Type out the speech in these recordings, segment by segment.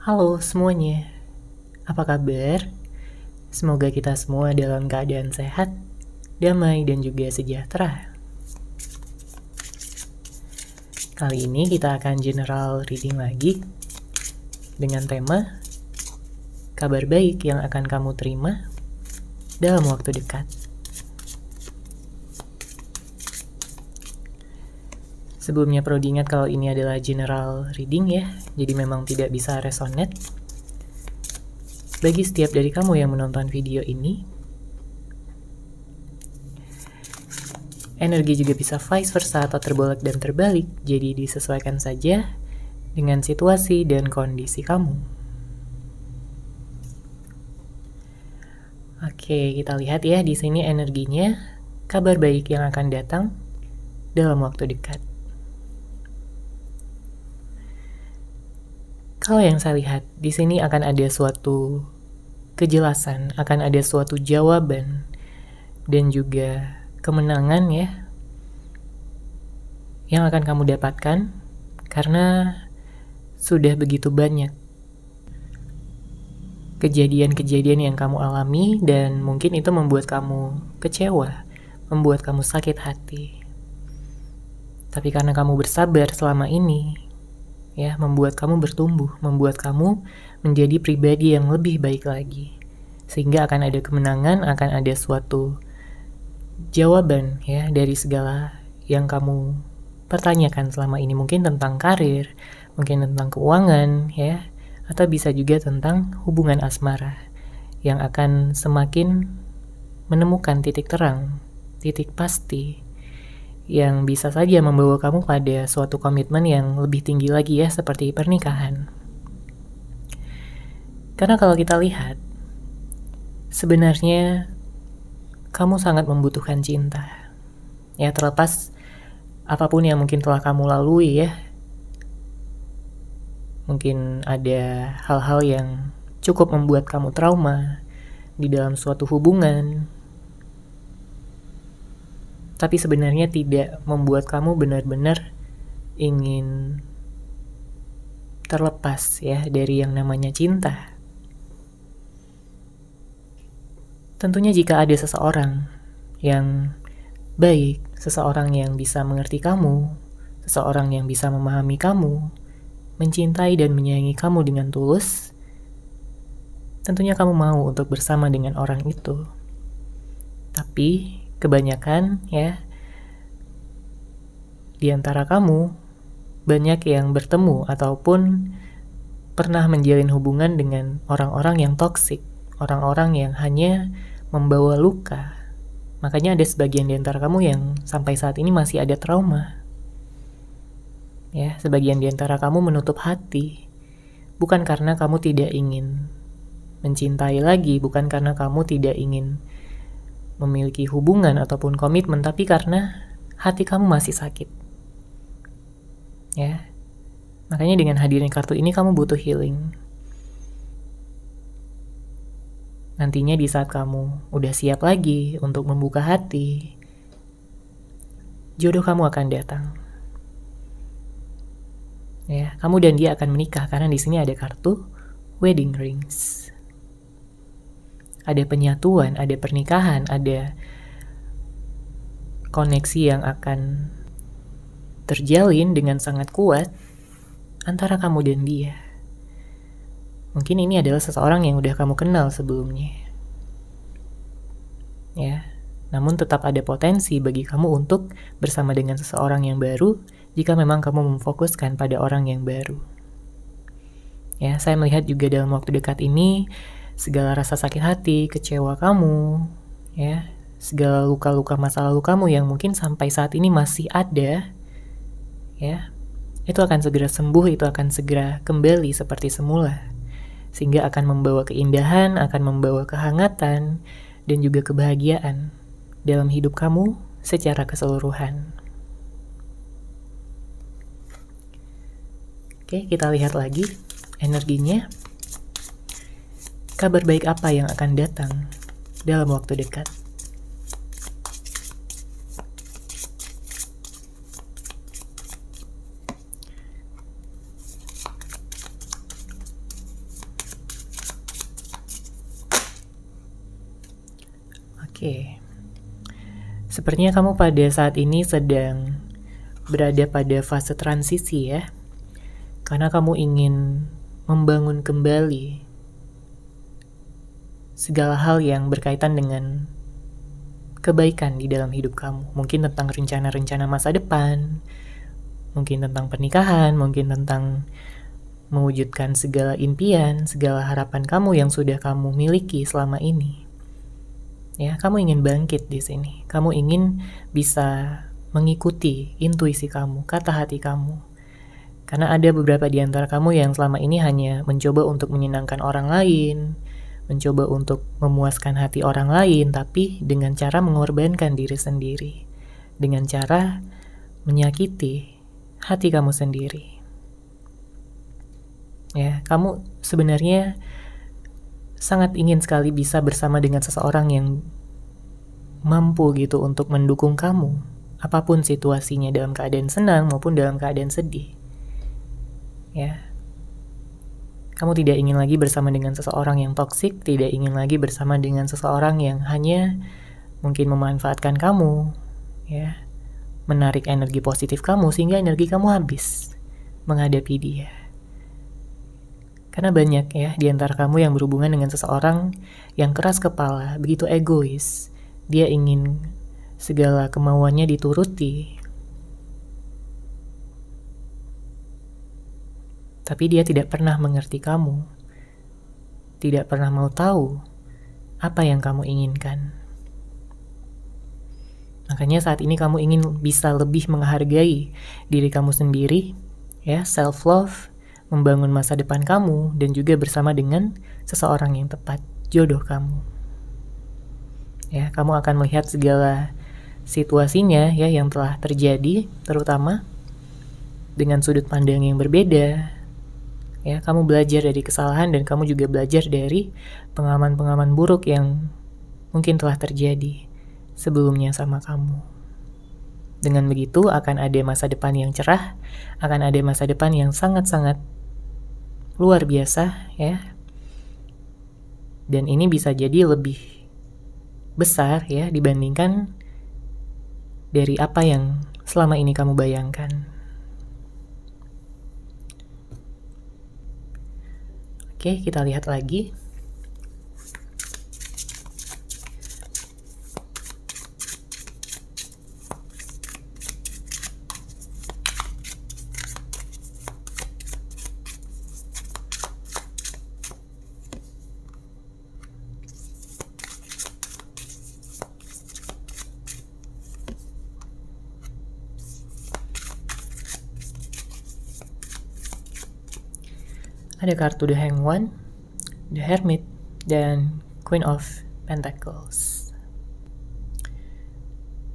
Halo semuanya, apa kabar? Semoga kita semua dalam keadaan sehat, damai, dan juga sejahtera. Kali ini kita akan general reading lagi dengan tema kabar baik yang akan kamu terima dalam waktu dekat. Sebelumnya perlu diingat kalau ini adalah general reading ya, jadi memang tidak bisa resonate. Bagi setiap dari kamu yang menonton video ini, energi juga bisa vice versa atau terbolak dan terbalik, jadi disesuaikan saja dengan situasi dan kondisi kamu. Oke, kita lihat ya di sini energinya kabar baik yang akan datang dalam waktu dekat. Kalau yang saya lihat di sini akan ada suatu kejelasan, akan ada suatu jawaban dan juga kemenangan ya yang akan kamu dapatkan karena sudah begitu banyak kejadian-kejadian yang kamu alami dan mungkin itu membuat kamu kecewa, membuat kamu sakit hati. Tapi karena kamu bersabar selama ini, ya, membuat kamu bertumbuh, membuat kamu menjadi pribadi yang lebih baik lagi. Sehingga akan ada kemenangan, akan ada suatu jawaban ya dari segala yang kamu pertanyakan selama ini, mungkin tentang karir, mungkin tentang keuangan ya, atau bisa juga tentang hubungan asmara yang akan semakin menemukan titik terang, titik pasti yang bisa saja membawa kamu pada suatu komitmen yang lebih tinggi lagi ya, seperti pernikahan. Karena kalau kita lihat, sebenarnya kamu sangat membutuhkan cinta. Ya, terlepas apapun yang mungkin telah kamu lalui ya. Mungkin ada hal-hal yang cukup membuat kamu trauma di dalam suatu hubungan, tapi sebenarnya tidak membuat kamu benar-benar ingin terlepas ya dari yang namanya cinta. Tentunya jika ada seseorang yang baik, seseorang yang bisa mengerti kamu, seseorang yang bisa memahami kamu, mencintai dan menyayangi kamu dengan tulus, tentunya kamu mau untuk bersama dengan orang itu. Tapi kebanyakan ya di antara kamu banyak yang bertemu ataupun pernah menjalin hubungan dengan orang-orang yang toksik, orang-orang yang hanya membawa luka. Makanya ada sebagian di antara kamu yang sampai saat ini masih ada trauma. Ya, sebagian di antara kamu menutup hati bukan karena kamu tidak ingin mencintai lagi, bukan karena kamu tidak ingin memiliki hubungan ataupun komitmen, tapi karena hati kamu masih sakit. Ya. Makanya dengan hadirnya kartu ini kamu butuh healing. Nantinya di saat kamu udah siap lagi untuk membuka hati, jodoh kamu akan datang. Ya, kamu dan dia akan menikah karena di sini ada kartu wedding rings. Ada penyatuan, ada pernikahan, ada koneksi yang akan terjalin dengan sangat kuat antara kamu dan dia. Mungkin ini adalah seseorang yang udah kamu kenal sebelumnya. Ya, namun tetap ada potensi bagi kamu untuk bersama dengan seseorang yang baru jika memang kamu memfokuskan pada orang yang baru. Ya, saya melihat juga dalam waktu dekat ini segala rasa sakit hati, kecewa kamu, ya, segala luka-luka masa lalu kamu yang mungkin sampai saat ini masih ada, ya, itu akan segera sembuh, itu akan segera kembali seperti semula, sehingga akan membawa keindahan, akan membawa kehangatan, dan juga kebahagiaan dalam hidup kamu secara keseluruhan. Oke, kita lihat lagi energinya. Kabar baik apa yang akan datang dalam waktu dekat? Oke. Sepertinya kamu pada saat ini sedang berada pada fase transisi ya. Karena kamu ingin membangun kembali segala hal yang berkaitan dengan kebaikan di dalam hidup kamu. Mungkin tentang rencana-rencana masa depan, mungkin tentang pernikahan, mungkin tentang mewujudkan segala impian, segala harapan kamu yang sudah kamu miliki selama ini. Ya, kamu ingin bangkit di sini. Kamu ingin bisa mengikuti intuisi kamu, kata hati kamu. Karena ada beberapa di antara kamu yang selama ini hanya mencoba untuk menyenangkan orang lain, mencoba untuk memuaskan hati orang lain, tapi dengan cara mengorbankan diri sendiri, dengan cara menyakiti hati kamu sendiri. Ya, kamu sebenarnya sangat ingin sekali bisa bersama dengan seseorang yang mampu gitu untuk mendukung kamu, apapun situasinya, dalam keadaan senang maupun dalam keadaan sedih. Ya, kamu tidak ingin lagi bersama dengan seseorang yang toksik, tidak ingin lagi bersama dengan seseorang yang hanya mungkin memanfaatkan kamu, ya, menarik energi positif kamu sehingga energi kamu habis menghadapi dia. Karena banyak ya di antara kamu yang berhubungan dengan seseorang yang keras kepala, begitu egois. Dia ingin segala kemauannya dituruti. Tapi dia tidak pernah mengerti kamu. Tidak pernah mau tahu apa yang kamu inginkan. Makanya saat ini kamu ingin bisa lebih menghargai diri kamu sendiri, ya, self-love, membangun masa depan kamu, dan juga bersama dengan seseorang yang tepat, jodoh kamu. Ya, kamu akan melihat segala situasinya ya yang telah terjadi, terutama dengan sudut pandang yang berbeda. Ya, kamu belajar dari kesalahan dan kamu juga belajar dari pengalaman-pengalaman buruk yang mungkin telah terjadi sebelumnya sama kamu. Dengan begitu akan ada masa depan yang cerah, akan ada masa depan yang sangat-sangat luar biasa ya. Dan ini bisa jadi lebih besar ya dibandingkan dari apa yang selama ini kamu bayangkan. Oke, kita lihat lagi. Ada kartu The Hanged One, The Hermit, dan Queen of Pentacles.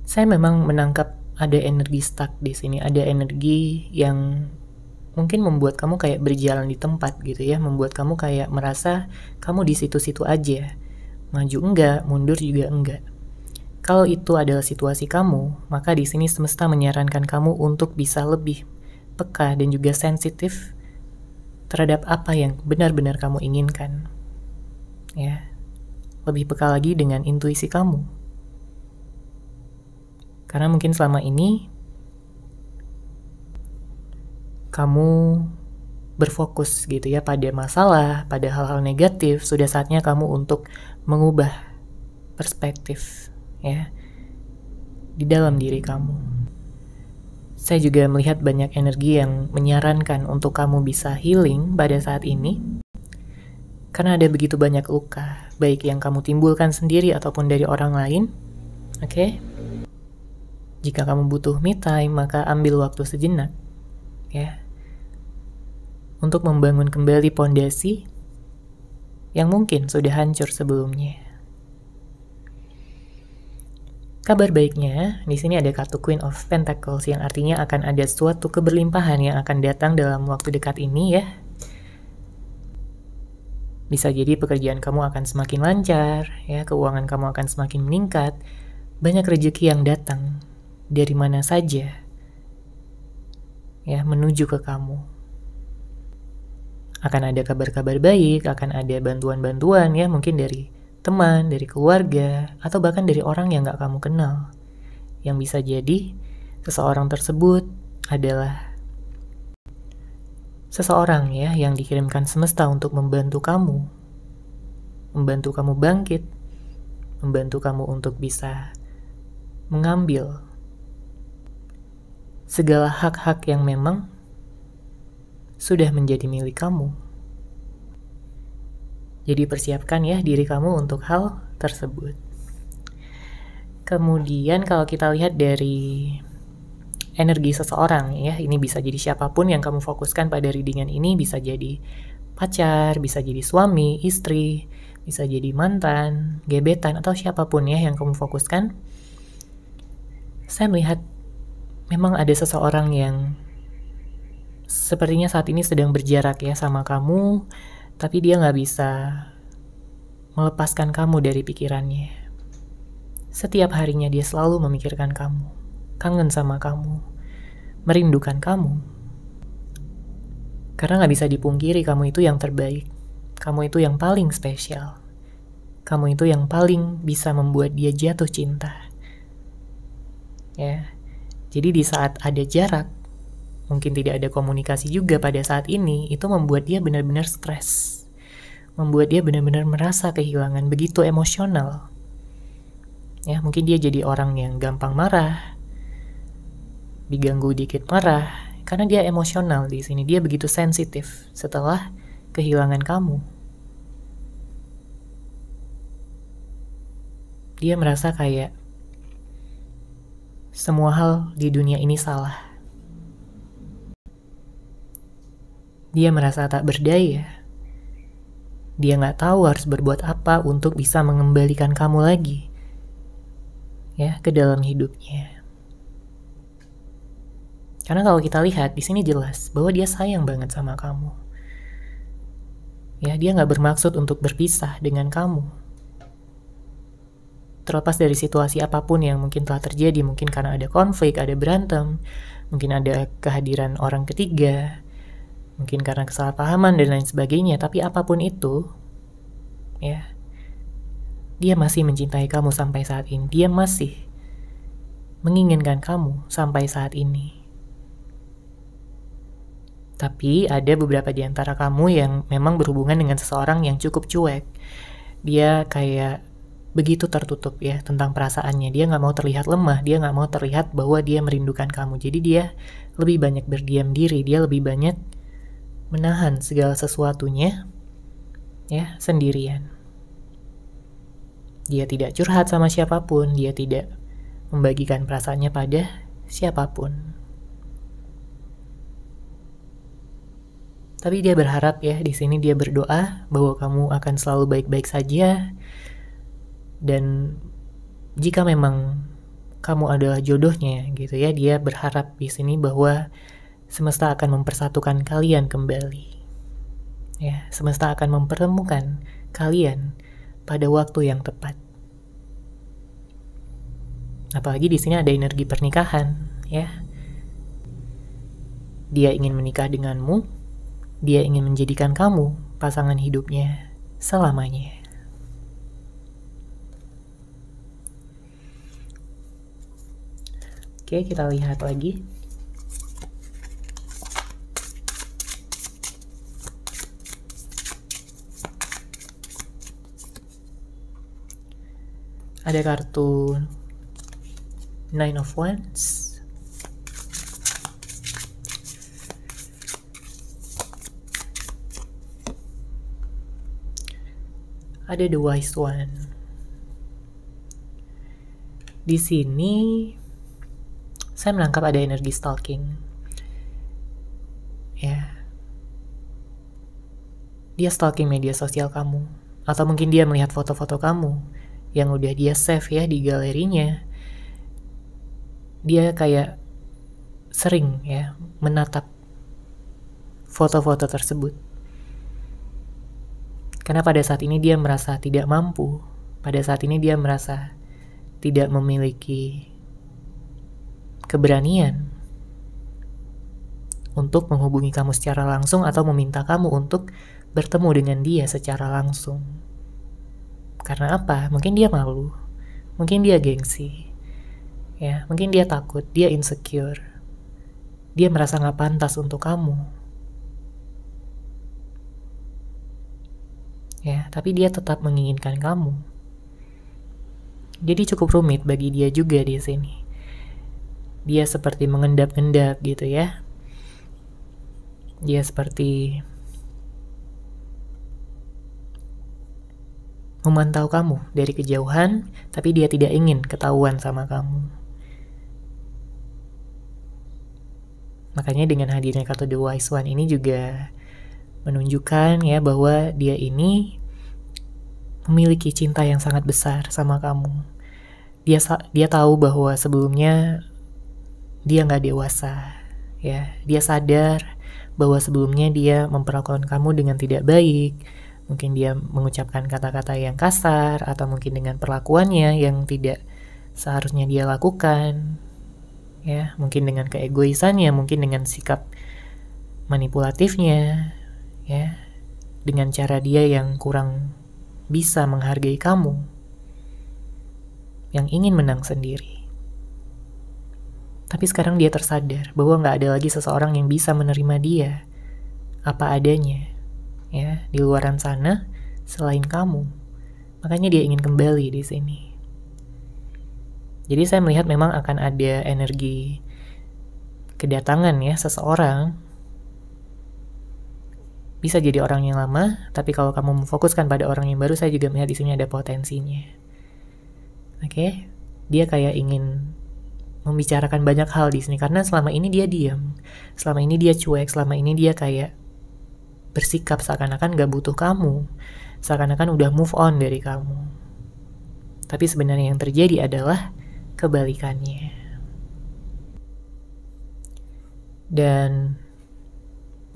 Saya memang menangkap ada energi stuck di sini, ada energi yang mungkin membuat kamu kayak berjalan di tempat gitu ya, membuat kamu kayak merasa kamu di situ-situ aja, maju enggak, mundur juga enggak. Kalau itu adalah situasi kamu, maka di sini semesta menyarankan kamu untuk bisa lebih peka dan juga sensitif terhadap apa yang benar-benar kamu inginkan. Ya, lebih peka lagi dengan intuisi kamu. Karena mungkin selama ini kamu berfokus gitu ya pada masalah, pada hal-hal negatif. Sudah saatnya kamu untuk mengubah perspektif ya di dalam diri kamu. Saya juga melihat banyak energi yang menyarankan untuk kamu bisa healing pada saat ini. Karena ada begitu banyak luka, baik yang kamu timbulkan sendiri ataupun dari orang lain. Oke? Jika kamu butuh me time, maka ambil waktu sejenak. Ya. Untuk membangun kembali pondasi yang mungkin sudah hancur sebelumnya. Kabar baiknya, di sini ada kartu Queen of Pentacles yang artinya akan ada suatu keberlimpahan yang akan datang dalam waktu dekat ini ya. Bisa jadi pekerjaan kamu akan semakin lancar, ya, keuangan kamu akan semakin meningkat, banyak rezeki yang datang dari mana saja, ya, menuju ke kamu. Akan ada kabar-kabar baik, akan ada bantuan-bantuan ya, mungkin dari teman, dari keluarga, atau bahkan dari orang yang gak kamu kenal. Yang bisa jadi seseorang tersebut adalah seseorang ya yang dikirimkan semesta untuk membantu kamu bangkit, membantu kamu untuk bisa mengambil segala hak-hak yang memang sudah menjadi milik kamu. Jadi persiapkan ya diri kamu untuk hal tersebut. Kemudian kalau kita lihat dari energi seseorang ya, ini bisa jadi siapapun yang kamu fokuskan pada readingan ini, bisa jadi pacar, bisa jadi suami, istri, bisa jadi mantan, gebetan, atau siapapun ya yang kamu fokuskan. Saya melihat memang ada seseorang yang sepertinya saat ini sedang berjarak ya sama kamu, tapi dia gak bisa melepaskan kamu dari pikirannya. Setiap harinya dia selalu memikirkan kamu, kangen sama kamu, merindukan kamu. Karena gak bisa dipungkiri kamu itu yang terbaik, kamu itu yang paling spesial, kamu itu yang paling bisa membuat dia jatuh cinta. Ya, jadi di saat ada jarak, mungkin tidak ada komunikasi juga pada saat ini, itu membuat dia benar-benar stres, membuat dia benar-benar merasa kehilangan, begitu emosional. Ya, mungkin dia jadi orang yang gampang marah, diganggu dikit marah, karena dia emosional di sini. Dia begitu sensitif setelah kehilangan kamu. Dia merasa kayak semua hal di dunia ini salah. Dia merasa tak berdaya. Dia nggak tahu harus berbuat apa untuk bisa mengembalikan kamu lagi ya ke dalam hidupnya. Karena kalau kita lihat di sini jelas bahwa dia sayang banget sama kamu. Ya, dia nggak bermaksud untuk berpisah dengan kamu. Terlepas dari situasi apapun yang mungkin telah terjadi, mungkin karena ada konflik, ada berantem, mungkin ada kehadiran orang ketiga, mungkin karena kesalahpahaman dan lain sebagainya, tapi apapun itu, ya, dia masih mencintai kamu sampai saat ini. Dia masih menginginkan kamu sampai saat ini. Tapi ada beberapa di antara kamu yang memang berhubungan dengan seseorang yang cukup cuek. Dia kayak begitu tertutup ya tentang perasaannya. Dia gak mau terlihat lemah, dia gak mau terlihat bahwa dia merindukan kamu. Jadi dia lebih banyak berdiam diri, dia lebih banyak menahan segala sesuatunya ya sendirian. Dia tidak curhat sama siapapun, dia tidak membagikan perasaannya pada siapapun. Tapi dia berharap ya, di sini dia berdoa bahwa kamu akan selalu baik-baik saja. Dan jika memang kamu adalah jodohnya gitu ya, dia berharap di sini bahwa semesta akan mempersatukan kalian kembali. Ya, semesta akan mempertemukan kalian pada waktu yang tepat. Apalagi di sini ada energi pernikahan, ya. Dia ingin menikah denganmu, dia ingin menjadikan kamu pasangan hidupnya selamanya. Oke, kita lihat lagi. Ada kartu Nine of Wands, ada The Wise One. Di sini saya menangkap ada energi stalking. Ya. Dia stalking media sosial kamu, atau mungkin dia melihat foto-foto kamu yang udah dia save ya di galerinya. Dia kayak sering ya menatap foto-foto tersebut. Karena pada saat ini dia merasa tidak mampu. Pada saat ini dia merasa tidak memiliki keberanian untuk menghubungi kamu secara langsung atau meminta kamu untuk bertemu dengan dia secara langsung. Karena apa? Mungkin dia malu, mungkin dia gengsi, ya, mungkin dia takut, dia insecure, dia merasa gak pantas untuk kamu. Ya, tapi dia tetap menginginkan kamu. Jadi cukup rumit bagi dia juga di sini. Dia seperti mengendap-endap gitu ya. Dia seperti memantau kamu dari kejauhan, tapi dia tidak ingin ketahuan sama kamu. Makanya dengan hadirnya kartu The Wise One ini juga menunjukkan ya bahwa dia ini memiliki cinta yang sangat besar sama kamu. Dia tahu bahwa sebelumnya dia nggak dewasa, ya. Dia sadar bahwa sebelumnya dia memperlakukan kamu dengan tidak baik. Mungkin dia mengucapkan kata-kata yang kasar, atau mungkin dengan perlakuannya yang tidak seharusnya dia lakukan. Ya, mungkin dengan keegoisannya, mungkin dengan sikap manipulatifnya, ya, dengan cara dia yang kurang bisa menghargai kamu, yang ingin menang sendiri. Tapi sekarang dia tersadar bahwa gak ada lagi seseorang yang bisa menerima dia apa adanya, ya, di luaran sana selain kamu. Makanya dia ingin kembali di sini. Jadi saya melihat memang akan ada energi kedatangan ya seseorang. Bisa jadi orang yang lama, tapi kalau kamu memfokuskan pada orang yang baru, saya juga melihat di sini ada potensinya. Oke, dia kayak ingin membicarakan banyak hal di sini karena selama ini dia diam, selama ini dia cuek, selama ini dia kayak bersikap seakan-akan gak butuh kamu, seakan-akan udah move on dari kamu. Tapi sebenarnya yang terjadi adalah kebalikannya. Dan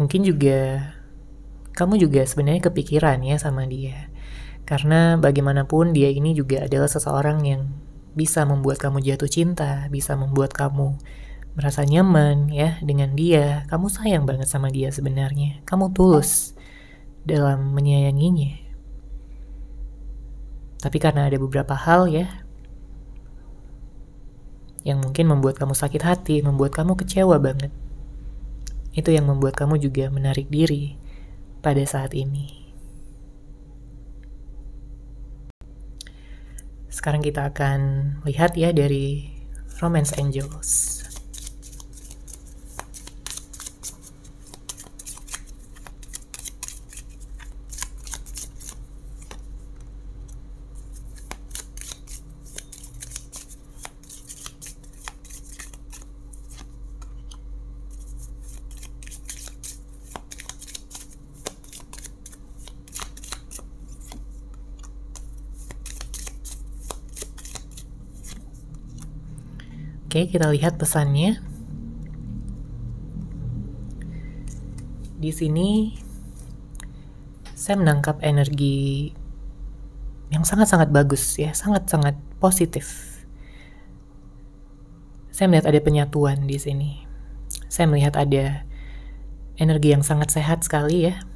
mungkin juga kamu juga sebenarnya kepikiran ya sama dia, karena bagaimanapun dia ini juga adalah seseorang yang bisa membuat kamu jatuh cinta, bisa membuat kamu merasa nyaman ya dengan dia. Kamu sayang banget sama dia sebenarnya. Kamu tulus dalam menyayanginya. Tapi karena ada beberapa hal ya yang mungkin membuat kamu sakit hati, membuat kamu kecewa banget. Itu yang membuat kamu juga menarik diri pada saat ini. Sekarang kita akan lihat ya dari Romance Angels. Oke, kita lihat pesannya. Di sini saya menangkap energi yang sangat-sangat bagus ya, sangat-sangat positif. Saya melihat ada penyatuan di sini. Saya melihat ada energi yang sangat sehat sekali ya.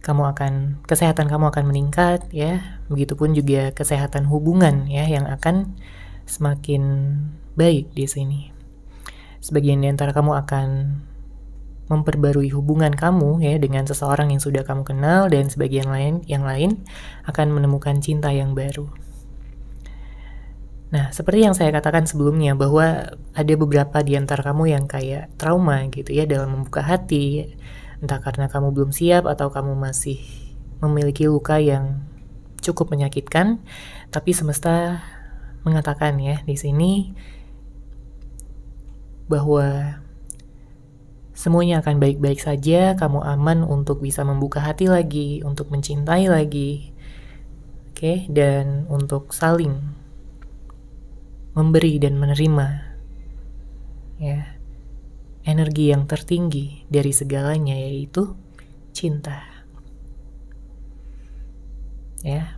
Kesehatan kamu akan meningkat ya. Begitupun juga kesehatan hubungan ya yang akan semakin baik di sini. Sebagian di antara kamu akan memperbarui hubungan kamu ya dengan seseorang yang sudah kamu kenal, dan sebagian yang lain akan menemukan cinta yang baru. Nah, seperti yang saya katakan sebelumnya bahwa ada beberapa di antara kamu yang kayak trauma gitu ya dalam membuka hati, entah karena kamu belum siap atau kamu masih memiliki luka yang cukup menyakitkan, tapi semesta mengatakan ya di sini bahwa semuanya akan baik-baik saja, kamu aman untuk bisa membuka hati lagi, untuk mencintai lagi. Oke, dan untuk saling memberi dan menerima ya energi yang tertinggi dari segalanya, yaitu cinta. Ya.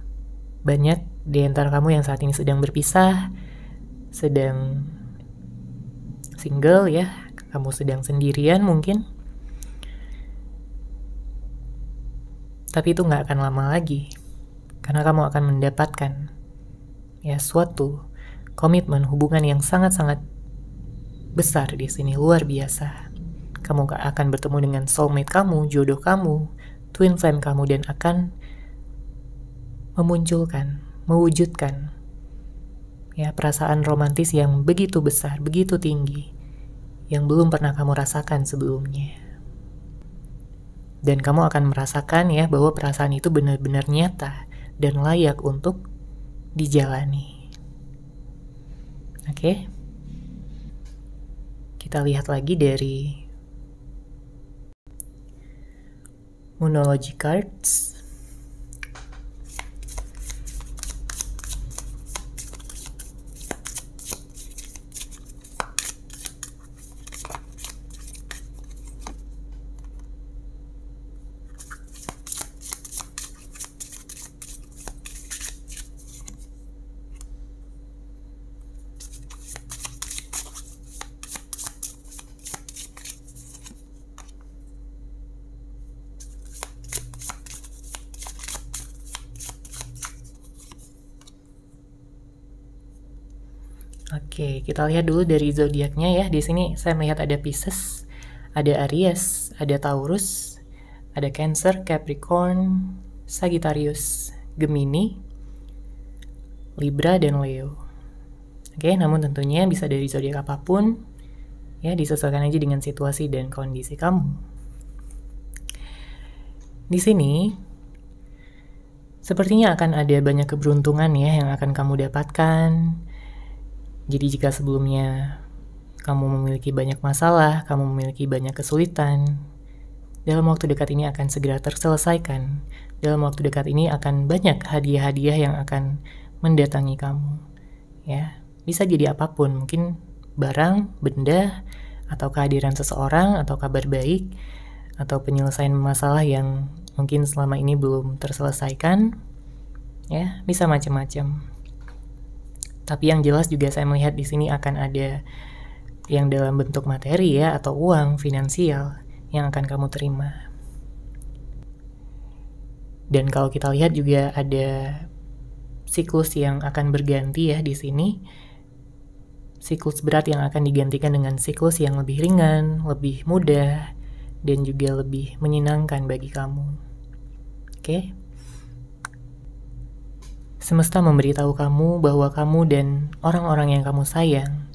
Banyak di antara kamu yang saat ini sedang berpisah, sedang single ya, kamu sedang sendirian mungkin. Tapi itu gak akan lama lagi. Karena kamu akan mendapatkan suatu komitmen hubungan yang sangat-sangat besar di sini, luar biasa. Kamu akan bertemu dengan soulmate kamu, jodoh kamu, twin flame kamu, dan akan mewujudkan perasaan romantis yang begitu besar, begitu tinggi, yang belum pernah kamu rasakan sebelumnya. Dan kamu akan merasakan bahwa perasaan itu benar-benar nyata dan layak untuk dijalani. Oke? Kita lihat lagi dari Moonology Cards. Oke, kita lihat dulu dari zodiaknya ya. Di sini saya melihat ada Pisces, ada Aries, ada Taurus, ada Cancer, Capricorn, Sagittarius, Gemini, Libra, dan Leo. Oke, namun tentunya bisa dari zodiak apapun, disesuaikan aja dengan situasi dan kondisi kamu. Di sini sepertinya akan ada banyak keberuntungan yang akan kamu dapatkan. Jadi jika sebelumnya kamu memiliki banyak masalah, kamu memiliki banyak kesulitan, dalam waktu dekat ini akan segera terselesaikan. Dalam waktu dekat ini akan banyak hadiah-hadiah yang akan mendatangi kamu. Bisa jadi apapun, mungkin barang, benda, atau kehadiran seseorang, atau kabar baik, atau penyelesaian masalah yang mungkin selama ini belum terselesaikan. Bisa macam-macam. Tapi yang jelas juga saya melihat di sini akan ada yang dalam bentuk materi atau uang, finansial yang akan kamu terima. Dan kalau kita lihat juga ada siklus yang akan berganti di sini. Siklus berat yang akan digantikan dengan siklus yang lebih ringan, lebih mudah, dan juga lebih menyenangkan bagi kamu. Oke? Semesta memberitahu kamu bahwa kamu dan orang-orang yang kamu sayang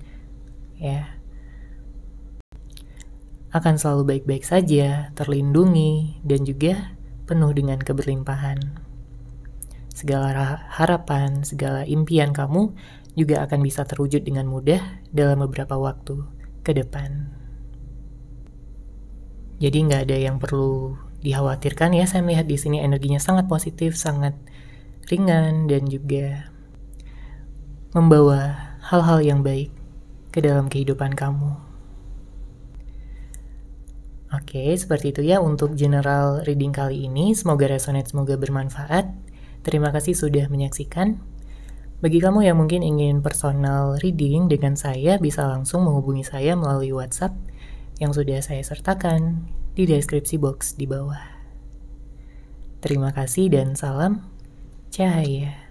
akan selalu baik-baik saja, terlindungi, dan juga penuh dengan keberlimpahan. Segala harapan, segala impian kamu juga akan bisa terwujud dengan mudah dalam beberapa waktu ke depan. Jadi nggak ada yang perlu dikhawatirkan saya melihat di sini energinya sangat positif, sangat ringan, dan juga membawa hal-hal yang baik ke dalam kehidupan kamu. Oke, seperti itu untuk general reading kali ini. Semoga resonate, semoga bermanfaat. Terima kasih sudah menyaksikan. Bagi kamu yang mungkin ingin personal reading dengan saya, bisa langsung menghubungi saya melalui WhatsApp yang sudah saya sertakan di deskripsi box di bawah. Terima kasih dan salam cahaya.